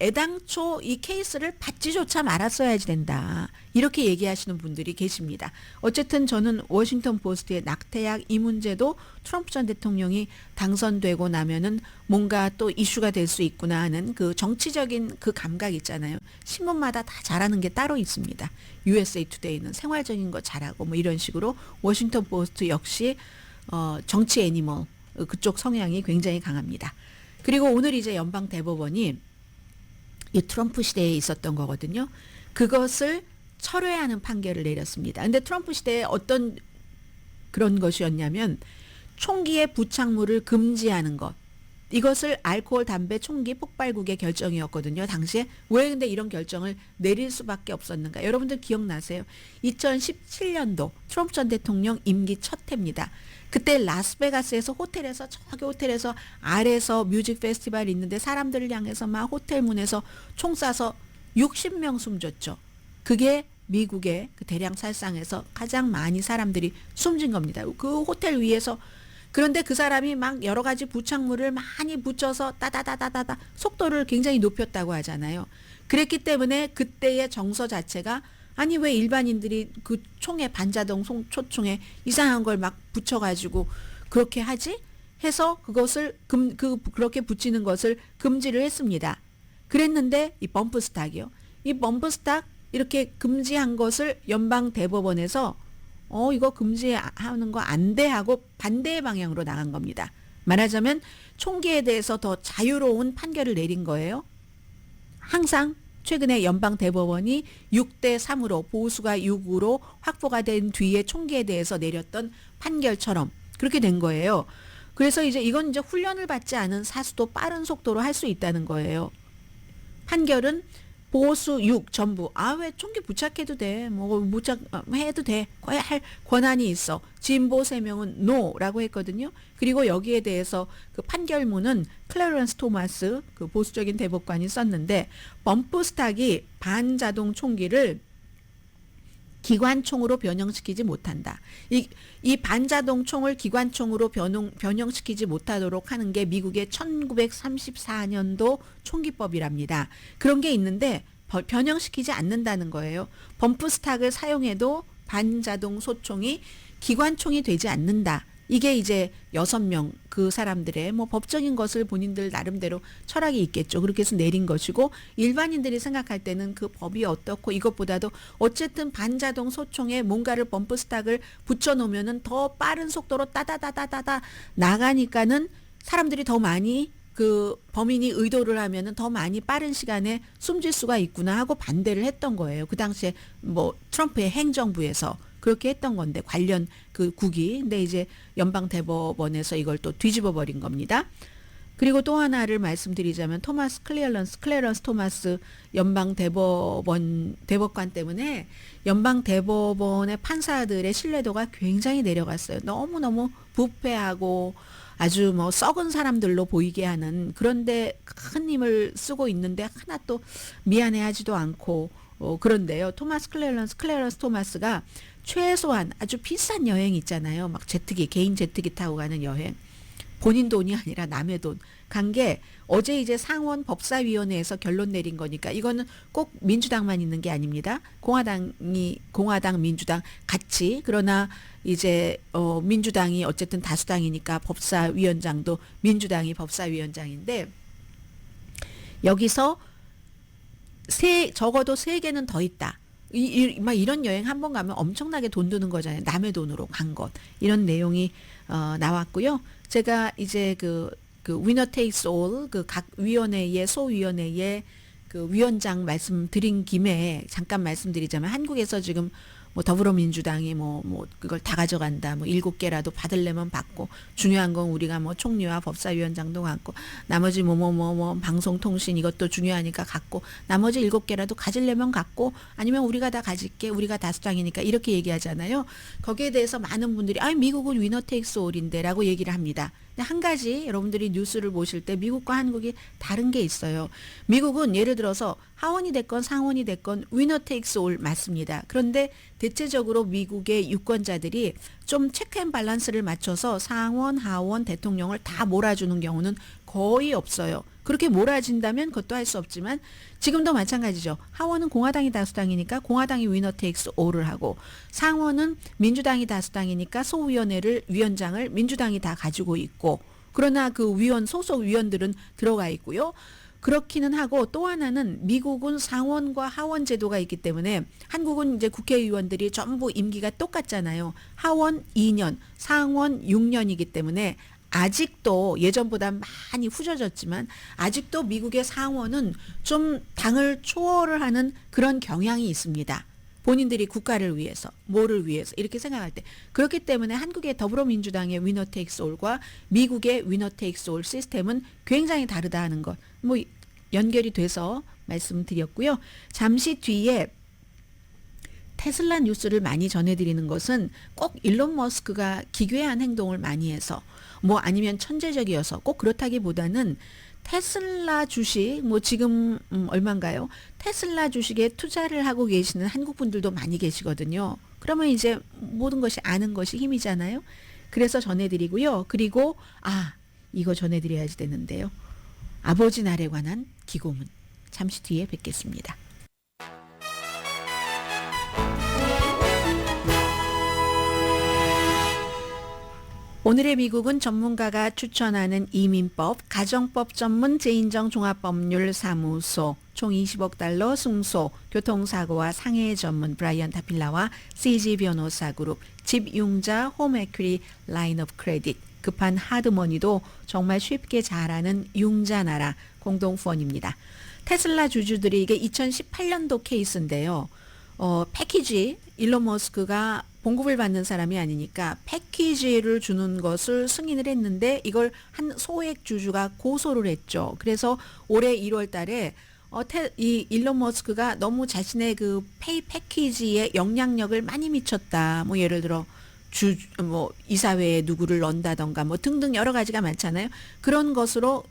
애당초 이 케이스를 받지조차 말았어야지 된다. 이렇게 얘기하시는 분들이 계십니다. 어쨌든 저는 워싱턴 포스트의 낙태약 이 문제도 트럼프 전 대통령이 당선되고 나면은 뭔가 또 이슈가 될 수 있구나 하는 그 정치적인 그 감각 있잖아요. 신문마다 다 잘하는 게 따로 있습니다. USA 투데이는 생활적인 거 잘하고 뭐 이런 식으로 워싱턴 포스트 역시 정치 애니멀 그쪽 성향이 굉장히 강합니다. 그리고 오늘 이제 연방 대법원이 이 트럼프 시대에 있었던 거거든요. 그것을 철회하는 판결을 내렸습니다. 근데 트럼프 시대에 어떤 그런 것이었냐면 총기의 부착물을 금지하는 것. 이것을 알코올, 담배, 총기, 폭발국의 결정이었거든요. 당시에 왜 근데 이런 결정을 내릴 수밖에 없었는가. 여러분들 기억나세요? 2017년도 트럼프 전 대통령 임기 첫 해입니다. 그때 라스베가스에서 저기 호텔에서 아래서 뮤직 페스티벌 있는데 사람들을 향해서 막 호텔 문에서 총 쏴서 60명 숨졌죠. 그게 미국의 그 대량 살상에서 가장 많이 사람들이 숨진 겁니다. 그 호텔 위에서. 그런데 그 사람이 막 여러 가지 부착물을 많이 붙여서 따다다다다다 속도를 굉장히 높였다고 하잖아요. 그랬기 때문에 그때의 정서 자체가 아니 왜 일반인들이 그 총에 반자동 초총에 이상한 걸 막 붙여가지고 그렇게 하지? 해서 그것을 그렇게 붙이는 것을 금지를 했습니다. 그랬는데 이 범프스탁이요. 이 범프스탁 이렇게 금지한 것을 연방 대법원에서 이거 금지하는 거 안 돼 하고 반대의 방향으로 나간 겁니다. 말하자면 총기에 대해서 더 자유로운 판결을 내린 거예요. 항상 최근에 연방 대법원이 6대 3으로 보수가 6으로 확보가 된 뒤에 총기에 대해서 내렸던 판결처럼 그렇게 된 거예요. 그래서 이건 이제 훈련을 받지 않은 사수도 빠른 속도로 할 수 있다는 거예요. 판결은 보수 6 전부 왜 총기 부착해도 돼. 뭐 부착해도 돼. 할 권한이 있어. 진보 3명은 NO라고 했거든요. 그리고 여기에 대해서 그 판결문은 클래런스 토마스 그 보수적인 대법관이 썼는데 범프스탁이 반자동 총기를 기관총으로 변형시키지 못한다. 이 반자동 총을 기관총으로 변형시키지 못하도록 하는 게 미국의 1934년도 총기법이랍니다. 그런 게 있는데 변형시키지 않는다는 거예요. 범프스탁을 사용해도 반자동 소총이 기관총이 되지 않는다. 이게 이제 6명 그 사람들의 뭐 법적인 것을 본인들 나름대로 철학이 있겠죠. 그렇게 해서 내린 것이고 일반인들이 생각할 때는 그 법이 어떻고 이것보다도 어쨌든 반자동 소총에 뭔가를 범프스탁을 붙여놓으면은 더 빠른 속도로 따다다다다다 나가니까는 사람들이 더 많이 그 범인이 의도를 하면은 더 많이 빠른 시간에 숨질 수가 있구나 하고 반대를 했던 거예요. 그 당시에 뭐 트럼프의 행정부에서 그렇게 했던 건데 관련 그 국이. 근데 이제 연방 대법원에서 이걸 또 뒤집어 버린 겁니다. 그리고 또 하나를 말씀드리자면 클래런스 토마스 연방 대법관 때문에 연방 대법원의 판사들의 신뢰도가 굉장히 내려갔어요. 너무너무 부패하고 아주 뭐 썩은 사람들로 보이게 하는, 그런데 큰 힘을 쓰고 있는데 하나 또 미안해하지도 않고 그런데요. 클래런스 토마스가 최소한 아주 비싼 여행 있잖아요. 막 개인 제트기 타고 가는 여행. 본인 돈이 아니라 남의 돈 간 게 어제 이제 상원 법사위원회에서 결론 내린 거니까 이거는 꼭 민주당만 있는 게 아닙니다. 공화당, 민주당 같이. 그러나 이제 민주당이 어쨌든 다수당이니까 법사위원장도 민주당이 법사위원장인데 여기서 적어도 3개는 더 있다. 막 이런 여행 한 번 가면 엄청나게 돈 드는 거잖아요. 남의 돈으로 간 것. 이런 내용이 나왔고요. 제가 이제 그 winner takes all 그 각 위원회의 소위원회의 그 위원장 말씀드린 김에 잠깐 말씀드리자면 한국에서 지금 뭐 더불어민주당이 뭐 그걸 다 가져간다. 뭐 7개라도 받으려면 받고 중요한 건 우리가 뭐 총리와 법사위원장도 갖고 나머지 뭐 방송통신 이것도 중요하니까 갖고 나머지 7개라도 가지려면 갖고 아니면 우리가 다 가질게. 우리가 다수당이니까 이렇게 얘기하잖아요. 거기에 대해서 많은 분들이 미국은 위너 테이크스 올인데라고 얘기를 합니다. 근데 한 가지 여러분들이 뉴스를 보실 때 미국과 한국이 다른 게 있어요. 미국은 예를 들어서 하원이 됐건 상원이 됐건 위너 테이크스 올 맞습니다. 그런데 대체적으로 미국의 유권자들이 좀 체크 앤 밸런스를 맞춰서 상원, 하원, 대통령을 다 몰아주는 경우는 거의 없어요. 그렇게 몰아진다면 그것도 할 수 없지만 지금도 마찬가지죠. 하원은 공화당이 다수당이니까 공화당이 위너 테이크스 올을 하고 상원은 민주당이 다수당이니까 위원장을 민주당이 다 가지고 있고 그러나 그 소속 위원들은 들어가 있고요. 그렇기는 하고 또 하나는 미국은 상원과 하원 제도가 있기 때문에 한국은 이제 국회의원들이 전부 임기가 똑같잖아요. 하원 2년, 상원 6년이기 때문에 아직도 예전보다 많이 후져졌지만 아직도 미국의 상원은 좀 당을 초월을 하는 그런 경향이 있습니다. 본인들이 국가를 위해서, 뭐를 위해서 이렇게 생각할 때. 그렇기 때문에 한국의 더불어민주당의 위너 테이크스 올과 미국의 위너 테이크스 올 시스템은 굉장히 다르다 하는 것. 뭐 연결이 돼서 말씀드렸고요. 잠시 뒤에 테슬라 뉴스를 많이 전해드리는 것은 꼭 일론 머스크가 기괴한 행동을 많이 해서 뭐 아니면 천재적이어서 꼭 그렇다기보다는 테슬라 주식 뭐 지금 얼마인가요? 테슬라 주식에 투자를 하고 계시는 한국 분들도 많이 계시거든요. 그러면 이제 모든 것이 아는 것이 힘이잖아요. 그래서 전해드리고요. 그리고 이거 전해드려야지 되는데요. 아버지 날에 관한 기고문 잠시 뒤에 뵙겠습니다. 오늘의 미국은 전문가가 추천하는 이민법, 가정법 전문 재인정 종합법률사무소, 총 20억 달러 승소, 교통사고와 상해 전문 브라이언 타필라와 CG 변호사 그룹, 집융자 홈에퀴리 라인 오브 크레딧, 급한 하드머니도 정말 쉽게 잘하는 융자나라 공동후원입니다. 테슬라 주주들이 이게 2018년도 케이스인데요. 패키지 일론 머스크가 봉급을 받는 사람이 아니니까 패키지를 주는 것을 승인을 했는데 이걸 한 소액 주주가 고소를 했죠. 그래서 올해 1월 달에 이 일론 머스크가 너무 자신의 그 페이 패키지의 영향력을 많이 미쳤다. 뭐 예를 들어 이사회에 누구를 넣는다던가 뭐 등등 여러 가지가 많잖아요. 그런 것으로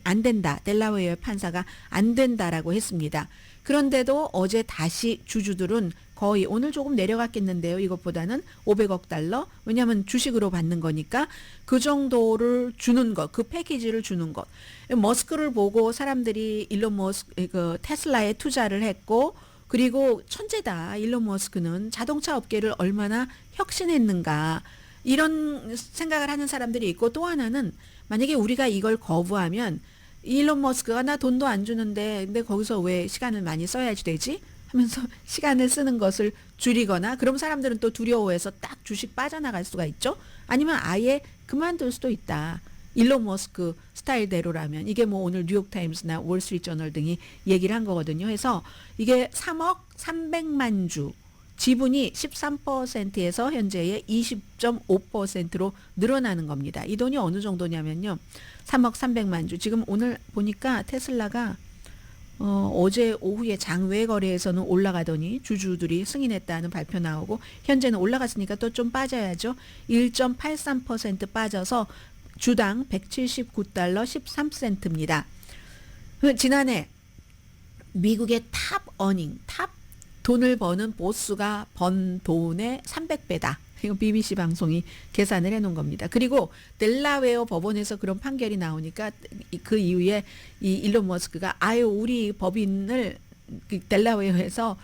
안 된다. 델라웨어 판사가 안 된다라고 했습니다. 그런데도 어제 다시 주주들은 거의 오늘 조금 내려갔겠는데요. 이것보다는 500억 달러. 왜냐하면 주식으로 받는 거니까 그 정도를 주는 것, 그 패키지를 주는 것. 머스크를 보고 사람들이 테슬라에 투자를 했고 그리고 천재다. 일론 머스크는 자동차 업계를 얼마나 혁신했는가. 이런 생각을 하는 사람들이 있고 또 하나는 만약에 우리가 이걸 거부하면 일론 머스크가 나 돈도 안 주는데 근데 거기서 왜 시간을 많이 써야지 되지? 하면서 시간을 쓰는 것을 줄이거나 그럼 사람들은 또 두려워해서 딱 주식 빠져나갈 수가 있죠. 아니면 아예 그만둘 수도 있다. 일론 머스크 스타일대로라면 이게 뭐 오늘 뉴욕타임스나 월스트리트저널 등이 얘기를 한 거거든요. 해서 이게 3억 300만 주 지분이 13%에서 현재의 20.5%로 늘어나는 겁니다. 이 돈이 어느 정도냐면요. 3억 300만 주. 지금 오늘 보니까 테슬라가 어제 오후에 장외 거래에서는 올라가더니 주주들이 승인했다는 발표 나오고 현재는 올라갔으니까 또 좀 빠져야죠. 1.83% 빠져서 주당 179달러 13센트입니다. 지난해 미국의 탑 돈을 버는 보스가 번 돈의 300배다. 이거 BBC 방송이 계산을 해놓은 겁니다. 그리고 델라웨어 법원에서 그런 판결이 나오니까 그 이후에 이 일론 머스크가 아유 우리 법인을 델라웨어에서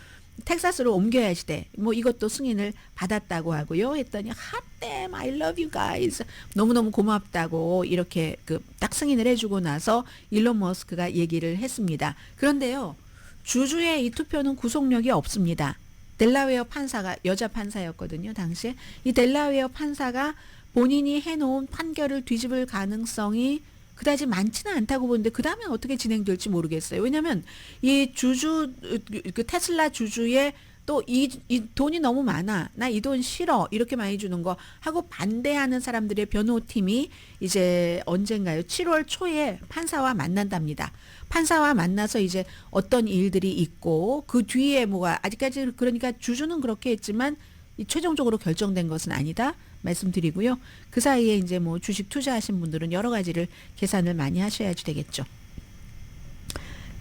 텍사스로 옮겨야지 돼. 뭐 이것도 승인을 받았다고 하고요. 했더니 hot damn, I love you guys. 너무너무 고맙다고 이렇게 딱 승인을 해주고 나서 일론 머스크가 얘기를 했습니다. 그런데요. 주주의 이 투표는 구속력이 없습니다. 델라웨어 판사가 여자 판사였거든요. 당시에 이 델라웨어 판사가 본인이 해놓은 판결을 뒤집을 가능성이 그다지 많지는 않다고 보는데 그 다음에 어떻게 진행될지 모르겠어요. 왜냐하면 이 주주 그 테슬라 주주의 또 이 돈이 너무 많아. 나 이 돈 싫어. 이렇게 많이 주는 거 하고 반대하는 사람들의 변호팀이 이제 언젠가요? 7월 초에 판사와 만난답니다. 판사와 만나서 이제 어떤 일들이 있고 그 뒤에 뭐가 아직까지 그러니까 주주는 그렇게 했지만 최종적으로 결정된 것은 아니다. 말씀드리고요. 그 사이에 이제 뭐 주식 투자하신 분들은 여러 가지를 계산을 많이 하셔야지 되겠죠.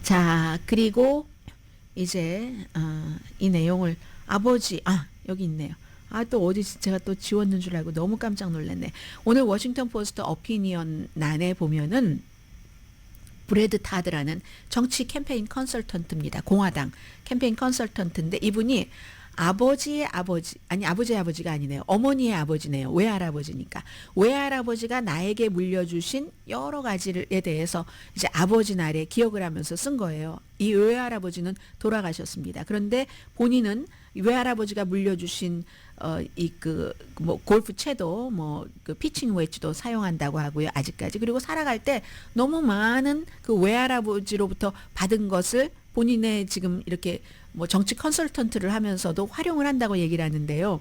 자, 그리고 이제 이 내용을 아버지 여기 있네요. 또 어디 제가 또 지웠는 줄 알고 너무 깜짝 놀랐네. 오늘 워싱턴 포스트 어피니언欄에 보면은 브래드 타드라는 정치 캠페인 컨설턴트입니다. 공화당 캠페인 컨설턴트인데 이분이 아버지의 아버지가 아니네요. 어머니의 아버지네요. 외할아버지니까. 외할아버지가 나에게 물려주신 여러 가지에 대해서 이제 아버지 날에 기억을 하면서 쓴 거예요. 이 외할아버지는 돌아가셨습니다. 그런데 본인은 외할아버지가 물려주신 뭐 골프 채도 그 피칭 웨지도 사용한다고 하고요. 아직까지. 그리고 살아갈 때 너무 많은 그 외할아버지로부터 받은 것을 본인의 지금 이렇게 뭐 정치 컨설턴트를 하면서도 활용을 한다고 얘기를 하는데요.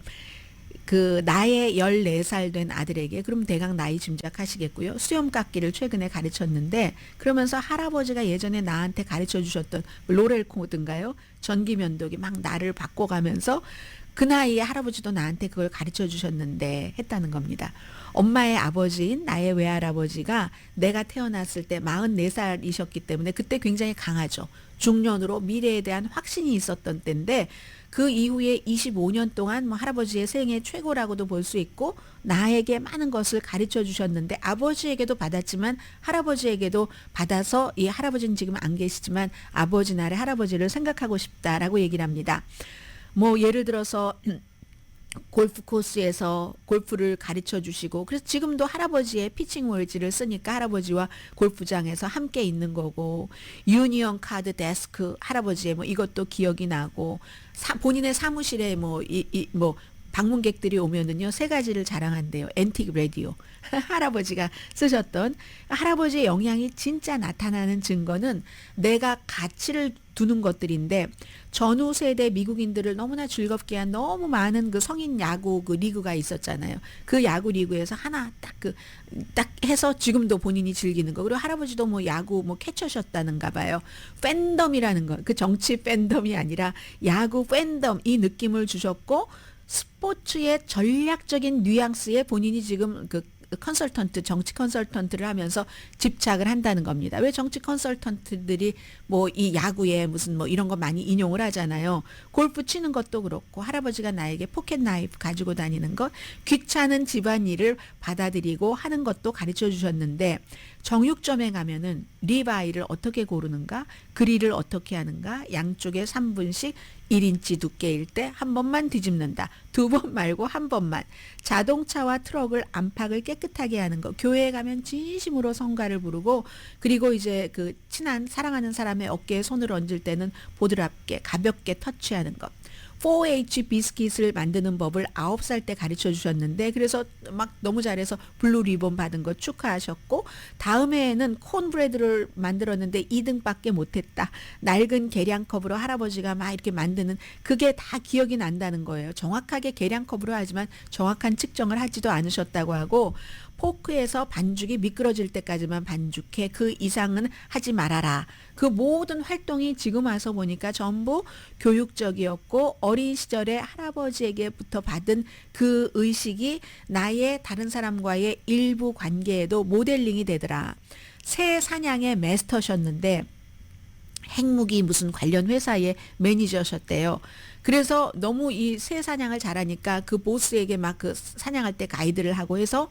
그 나의 14살 된 아들에게 그럼 대강 나이 짐작하시겠고요. 수염 깎기를 최근에 가르쳤는데 그러면서 할아버지가 예전에 나한테 가르쳐 주셨던 로렐 코드인가요? 전기 면도기 막 나를 바꿔가면서 그 나이에 할아버지도 나한테 그걸 가르쳐 주셨는데 했다는 겁니다. 엄마의 아버지인 나의 외할아버지가 내가 태어났을 때 44살이셨기 때문에 그때 굉장히 강하죠. 중년으로 미래에 대한 확신이 있었던 때인데 그 이후에 25년 동안 뭐 할아버지의 생애 최고라고도 볼 수 있고 나에게 많은 것을 가르쳐 주셨는데 아버지에게도 받았지만 할아버지에게도 받아서 이 할아버지는 지금 안 계시지만 아버지 날에 할아버지를 생각하고 싶다라고 얘기를 합니다. 뭐 예를 들어서 골프 코스에서 골프를 가르쳐 주시고 그래서 지금도 할아버지의 피칭 웨지를 쓰니까 할아버지와 골프장에서 함께 있는 거고 유니언 카드 데스크 할아버지의 뭐 이것도 기억이 나고 본인의 사무실에 뭐 방문객들이 오면은요 3가지를 자랑한대요. 앤틱 라디오 할아버지가 쓰셨던 할아버지의 영향이 진짜 나타나는 증거는 내가 가치를 두는 것들인데 전후 세대 미국인들을 너무나 즐겁게 한 너무 많은 그 성인 야구 그 리그가 있었잖아요. 그 야구 리그에서 하나 딱 해서 지금도 본인이 즐기는 거. 그리고 할아버지도 뭐 야구 뭐 캐쳐셨다는가 봐요. 팬덤이라는 거. 그 정치 팬덤이 아니라 야구 팬덤 이 느낌을 주셨고 스포츠의 전략적인 뉘앙스에 본인이 지금 그 컨설턴트, 정치 컨설턴트를 하면서 집착을 한다는 겁니다. 왜 정치 컨설턴트들이 뭐 이 야구에 무슨 뭐 이런 거 많이 인용을 하잖아요. 골프 치는 것도 그렇고 할아버지가 나에게 포켓 나이프 가지고 다니는 것, 귀찮은 집안일을 받아들이고 하는 것도 가르쳐 주셨는데 정육점에 가면은 리바이를 어떻게 고르는가, 그릴을 어떻게 하는가, 양쪽에 3분씩 1인치 두께일 때 한 번만 뒤집는다. 2번 말고 한 번만. 자동차와 트럭을 안팎을 깨끗하게 하는 거. 교회에 가면 진심으로 성가를 부르고 그리고 이제 그 친한 사랑하는 사람의 어깨에 손을 얹을 때는 보드랍게 가볍게 터치하는 것. 4H 비스킷을 만드는 법을 9살 때 가르쳐 주셨는데 그래서 막 너무 잘해서 블루 리본 받은 거 축하하셨고 다음해에는 콘브레드를 만들었는데 2등밖에 못했다. 낡은 계량컵으로 할아버지가 막 이렇게 만드는 그게 다 기억이 난다는 거예요. 정확하게 계량컵으로 하지만 정확한 측정을 하지도 않으셨다고 하고 포크에서 반죽이 미끄러질 때까지만 반죽해 그 이상은 하지 말아라. 그 모든 활동이 지금 와서 보니까 전부 교육적이었고 어린 시절에 할아버지에게부터 받은 그 의식이 나의 다른 사람과의 일부 관계에도 모델링이 되더라. 새 사냥의 마스터셨는데 핵무기 무슨 관련 회사의 매니저셨대요. 그래서 너무 이 새 사냥을 잘하니까 그 보스에게 막 그 사냥할 때 가이드를 하고 해서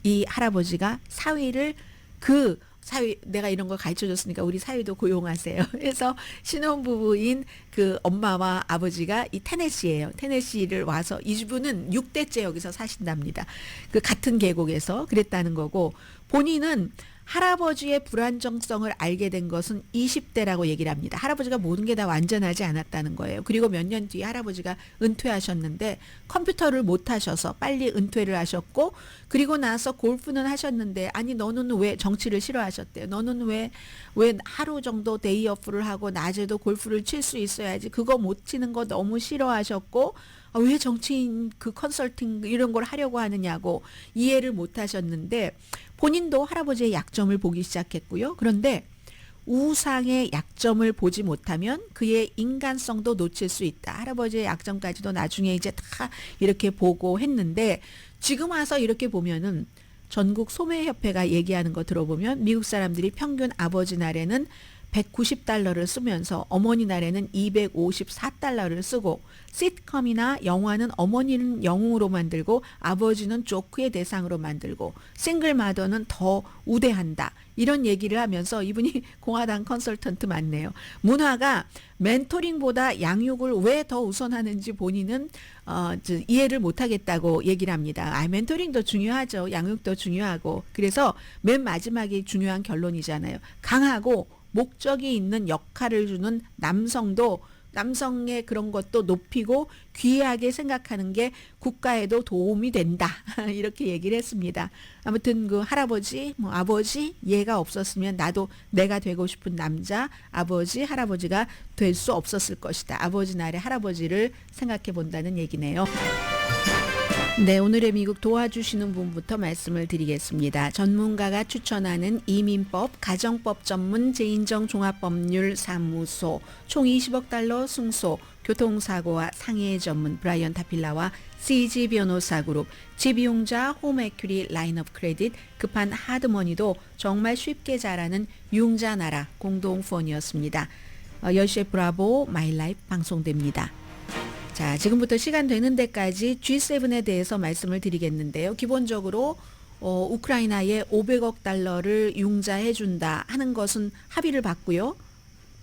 이 할아버지가 사위를 그 사위 내가 이런 걸 가르쳐 줬으니까 우리 사위도 고용하세요. 그래서 신혼부부인 그 엄마와 아버지가 이 테네시예요. 테네시를 와서 이 주부는 6대째 여기서 사신답니다. 그 같은 계곡에서 그랬다는 거고 본인은 할아버지의 불안정성을 알게 된 것은 20대라고 얘기를 합니다. 할아버지가 모든 게 다 완전하지 않았다는 거예요. 그리고 몇 년 뒤에 할아버지가 은퇴하셨는데 컴퓨터를 못 하셔서 빨리 은퇴를 하셨고 그리고 나서 골프는 하셨는데 아니 너는 왜 정치를 싫어하셨대요. 너는 왜 하루 정도 데이오프를 하고 낮에도 골프를 칠 수 있어야지 그거 못 치는 거 너무 싫어하셨고 왜 정치인 그 컨설팅 이런 걸 하려고 하느냐고 이해를 못 하셨는데 본인도 할아버지의 약점을 보기 시작했고요. 그런데 우상의 약점을 보지 못하면 그의 인간성도 놓칠 수 있다. 할아버지의 약점까지도 나중에 이제 다 이렇게 보고 했는데 지금 와서 이렇게 보면은 전국 소매협회가 얘기하는 거 들어보면 미국 사람들이 평균 아버지 날에는 190달러를 쓰면서 어머니 날에는 254달러를 쓰고 시트콤이나 영화는 어머니는 영웅으로 만들고 아버지는 조크의 대상으로 만들고 싱글마더는 더 우대한다. 이런 얘기를 하면서 이분이 공화당 컨설턴트 맞네요. 문화가 멘토링보다 양육을 왜 더 우선하는지 본인은 이해를 못하겠다고 얘기를 합니다. 멘토링도 중요하죠. 양육도 중요하고. 그래서 맨 마지막이 중요한 결론이잖아요. 강하고 목적이 있는 역할을 주는 남성의 그런 것도 높이고 귀하게 생각하는 게 국가에도 도움이 된다. 이렇게 얘기를 했습니다. 아무튼 그 할아버지, 아버지 얘가 없었으면 나도 내가 되고 싶은 남자, 아버지, 할아버지가 될 수 없었을 것이다. 아버지 날에 할아버지를 생각해 본다는 얘기네요. 네, 오늘의 미국 도와주시는 분부터 말씀을 드리겠습니다. 전문가가 추천하는 이민법, 가정법 전문 재인정 종합법률 사무소, 총 20억 달러 승소, 교통사고와 상해 전문 브라이언 타필라와 CG 변호사 그룹, 집이용자 홈에큐리 라인업 크레딧, 급한 하드머니도 정말 쉽게 잘하는 융자나라 공동후원이었습니다. 10시에 브라보 마이라이프 방송됩니다. 자, 지금부터 시간 되는 데까지 G7에 대해서 말씀을 드리겠는데요. 기본적으로 우크라이나에 500억 달러를 융자해 준다 하는 것은 합의를 받고요.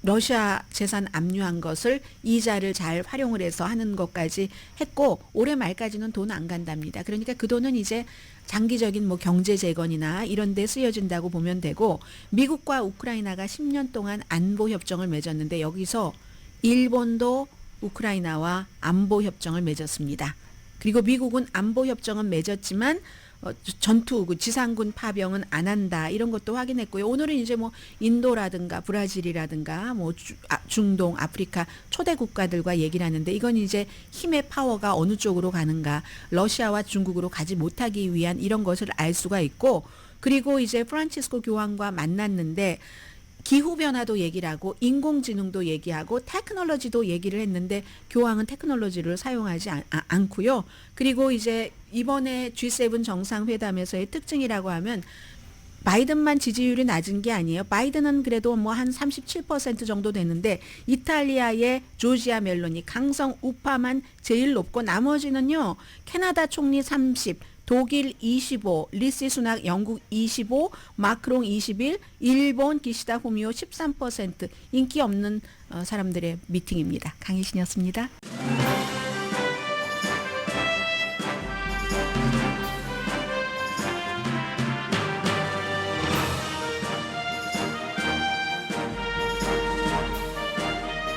러시아 재산 압류한 것을 이자를 잘 활용을 해서 하는 것까지 했고 올해 말까지는 돈 안 간답니다. 그러니까 그 돈은 이제 장기적인 경제 재건이나 이런 데 쓰여진다고 보면 되고 미국과 우크라이나가 10년 동안 안보 협정을 맺었는데 여기서 일본도 우크라이나와 안보협정을 맺었습니다. 그리고 미국은 안보협정은 맺었지만 전투, 지상군 파병은 안 한다. 이런 것도 확인했고요. 오늘은 이제 인도라든가 브라질이라든가 중동, 아프리카 초대 국가들과 얘기를 하는데 이건 이제 힘의 파워가 어느 쪽으로 가는가. 러시아와 중국으로 가지 못하기 위한 이런 것을 알 수가 있고 그리고 이제 프란치스코 교황과 만났는데 기후변화도 얘기를 하고 인공지능도 얘기하고 테크놀로지도 얘기를 했는데 교황은 테크놀로지를 사용하지 않고요. 그리고 이제 이번에 G7 정상회담에서의 특징이라고 하면 바이든만 지지율이 낮은 게 아니에요. 바이든은 그래도 한 37% 정도 되는데 이탈리아의 조지아 멜로니 강성 우파만 제일 높고 나머지는요. 캐나다 총리 30, 독일 25, 리시 수낙 영국 25, 마크롱 21, 일본 기시다 후미오 13% 인기 없는 사람들의 미팅입니다. 강혜신이었습니다.